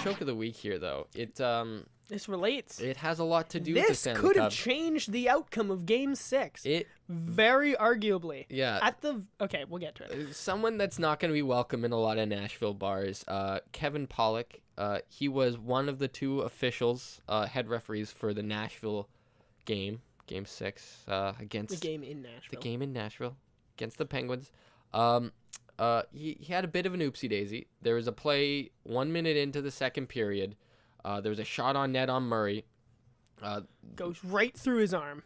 choke of the week here, though. This relates. It has a lot to do with the This Stanley could Cup. have changed the outcome of Game 6. It Very arguably. Yeah. Okay, we'll get to it. Someone that's not going to be welcome in a lot of Nashville bars, Kevin Pollock. He was one of the 2 officials, head referees for the Nashville game, Game 6, against The game in Nashville. the game in Nashville against the Penguins. He had a bit of an oopsie daisy. There was a play 1 minute into the second period. There was a shot on net on Murray. Goes right through his arm.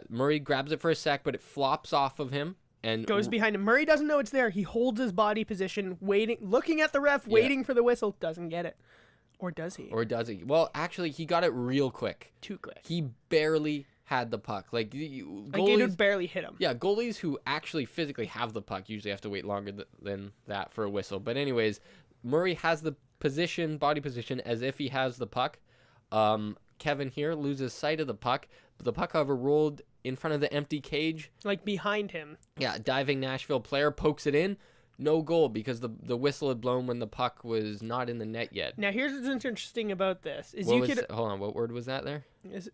Murray grabs it for a sec, but it flops off of him and Goes behind him. Murray doesn't know it's there. He holds his body position, looking at the ref, waiting for the whistle. Doesn't get it. Or does he? Or does he? Well, actually, he got it real quick. Too quick. He barely had the puck. Like It goalies, would barely hit him. yeah, goalies who actually physically have the puck usually have to wait longer than that for a whistle. But anyways, Murray has the body position as if he has the puck. Kevin here loses sight of the puck. But the puck, however, rolled in front of the empty cage. Like behind him. Yeah, diving Nashville player pokes it in. No goal because the whistle had blown when the puck was not in the net yet. Now, here's what's interesting about this. Hold on, what word was that there?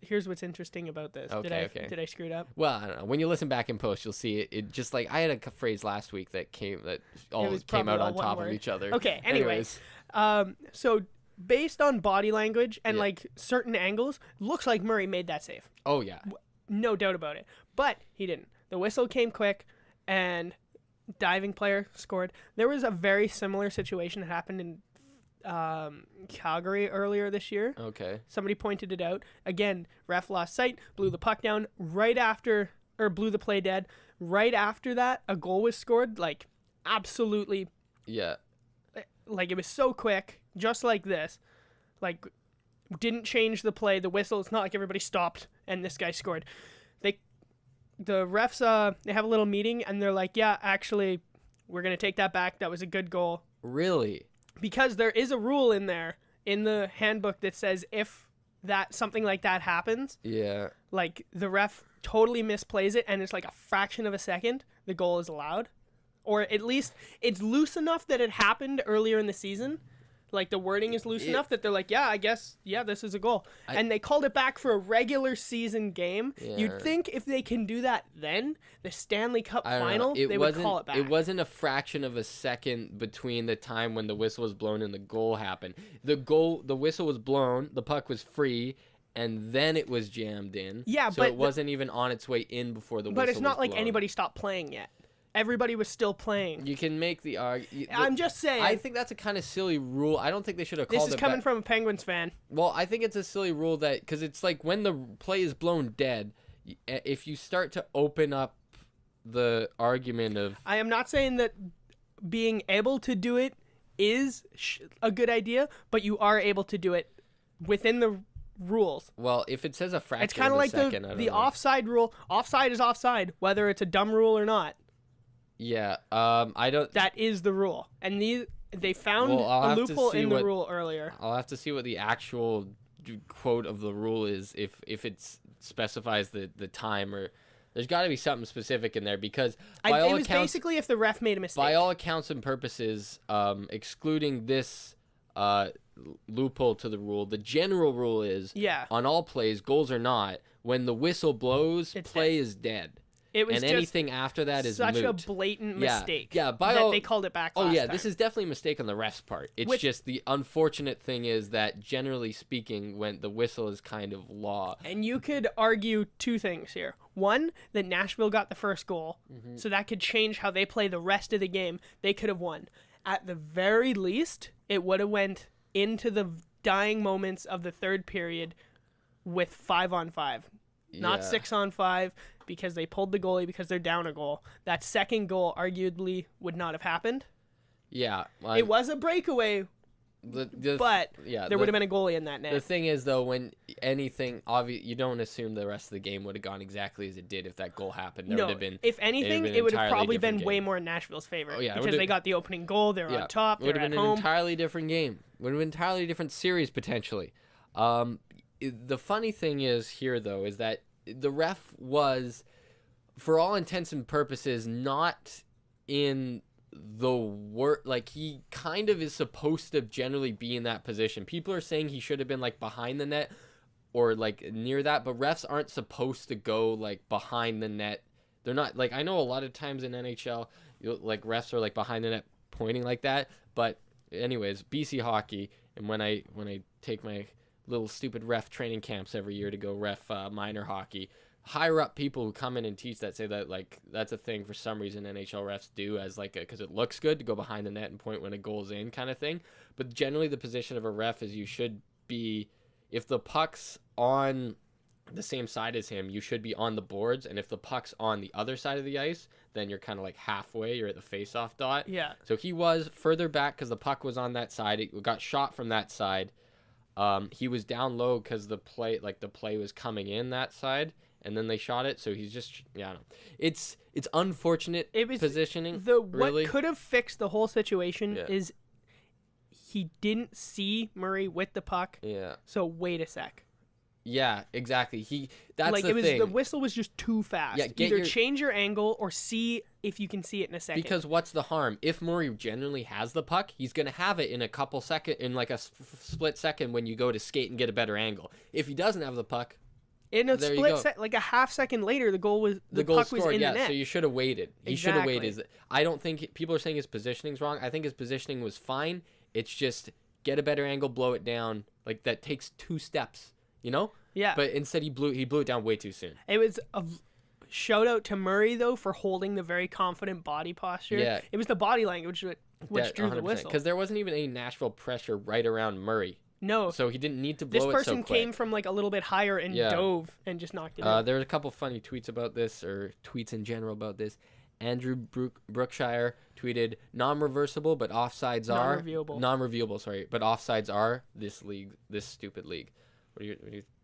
Here's what's interesting about this. Okay. Did I screw it up? Well, I don't know. When you listen back in post, you'll see it. It just like I had a phrase last week that came out on top of each other. Okay. Anyways, so based on body language and like certain angles, looks like Murray made that save. Oh yeah. No doubt about it. But he didn't. The whistle came quick, and diving player scored. There was a very similar situation that happened in Calgary earlier this year. Okay. Somebody pointed it out. Again, ref lost sight, blew the puck down blew the play dead. Right after that, a goal was scored. Like, absolutely. Yeah. Like, it was so quick, just like this. Like, didn't change the play. The whistle, it's not like everybody stopped and this guy scored. The refs, they have a little meeting, and they're like, yeah, actually, we're going to take that back. That was a good goal. Really? Because there is a rule in there, in the handbook, that says if something like that happens, like, the ref totally misplays it, and it's like a fraction of a second, the goal is allowed. Or at least it's loose enough that it happened earlier in the season. Like, the wording is loose enough that they're like, yeah, I guess, this is a goal. And they called it back for a regular season game. Yeah. You'd think if they can do that then, the Stanley Cup final, they would call it back. It wasn't a fraction of a second between the time when the whistle was blown and the goal happened. The whistle was blown, the puck was free, and then it was jammed in. Yeah, so but it wasn't even on its way in before the whistle was blown. But it's not like anybody stopped playing yet. Everybody was still playing. You can make the argument. I'm just saying. I think that's a kind of silly rule. I don't think they should have called it. This is coming from a Penguins fan. Well, I think it's a silly rule because it's like when the play is blown dead, if you start to open up the argument of... I am not saying that being able to do it is a good idea, but you are able to do it within the rules. Well, if it says a fraction it's kind of like the offside rule. Offside is offside, whether it's a dumb rule or not. Yeah, I don't... That is the rule. And they found a loophole in the rule earlier. I'll have to see what the actual quote of the rule is, if it specifies the time, or... There's got to be something specific in there, because it was basically if the ref made a mistake. By all accounts and purposes, excluding this loophole to the rule, the general rule is, on all plays, goals or not, when the whistle blows, play is dead. It was anything after that is such moot. a blatant mistake. Yeah, they called it back. Last time. This is definitely a mistake on the ref's part. It's just the unfortunate thing is that generally speaking, when the whistle is kind of law. And you could argue two things here. One, that Nashville got the first goal, so that could change how they play the rest of the game. They could have won. At the very least, it would have went into the dying moments of the third period with 5-on-5, not 6-on-5. Because they pulled the goalie because they're down a goal. That second goal arguably would not have happened. Yeah. It was a breakaway, but there would have been a goalie in that net. The thing is, though, when anything, you don't assume the rest of the game would have gone exactly as it did if that goal happened. Would have been, if anything, it would have probably been way more in Nashville's favor. Because they got the opening goal, they're on top, they're at home. It would have been an entirely different game. Would have been an entirely different series, potentially. The funny thing is here, though, is that the ref was, for all intents and purposes, not in the like he kind of is supposed to generally be in that position. People are saying he should have been like behind the net or like near that, but refs aren't supposed to go like behind the net. They're not like, I know a lot of times in NHL, like refs are like behind the net pointing like that. But anyways, BC hockey, and when I take my little stupid ref training camps every year to go ref minor hockey, higher up people who come in and teach that say that like that's a thing for some reason NHL refs do as like because it looks good to go behind the net and point when a goal's in kind of thing. But generally the position of a ref is you should be, if the puck's on the same side as him, you should be on the boards, and if the puck's on the other side of the ice, then you're kind of like halfway, you're at the face-off dot. Yeah. So he was further back because the puck was on that side. It got shot from that side. He was down low because the play was coming in that side, and then they shot it. So he's just, yeah, I don't know. It's unfortunate positioning. Really. What could have fixed the whole situation is he didn't see Murray with the puck. Yeah. So wait a sec. Yeah, exactly. That's like the thing. The whistle was just too fast. Yeah, Either change your angle or see if you can see it in a second. Because what's the harm? If Murray genuinely has the puck, he's gonna have it in a couple seconds, in like a split second when you go to skate and get a better angle. If he doesn't have the puck, in a split second, like a half second later, the goal was the puck scored, was in yeah, the net. So you should have waited. He should have Exactly. waited. I don't think people are saying his positioning's wrong. I think his positioning was fine. It's just get a better angle, blow it down. Like that takes 2 steps, you know? Yeah. But instead he blew it down way too soon. It was a shout out to Murray though for holding the very confident body posture. Yeah. It was the body language which drew the 100%. whistle. Because there wasn't even any Nashville pressure right around Murray. No. So he didn't need to blow this it so quick. person came from like a little bit higher and dove and just knocked it in. There were a couple funny tweets about this, or tweets in general about this. Andrew Brookshire tweeted, non-reversible, but offsides are... Non-reviewable, sorry. But offsides are this stupid league. What do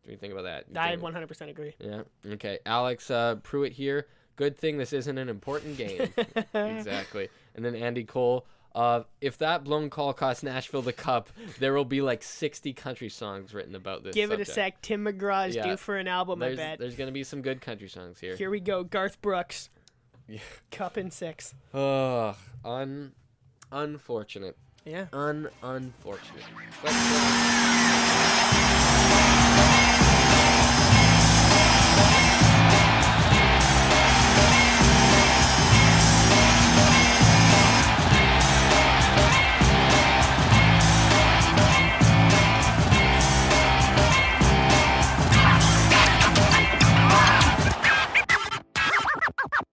you think about that? I 100% agree. Yeah? Okay. Alex Pruitt here. Good thing this isn't an important game. Exactly. And then Andy Cole... if that blown call costs Nashville the cup, there will be like 60 country songs written about this. Give it a sec. Tim McGraw is due for an album, I bet. There's going to be some good country songs here. Here we go. Garth Brooks. Yeah. Cup in 6. Oh, unfortunate. Yeah. Unfortunate. But,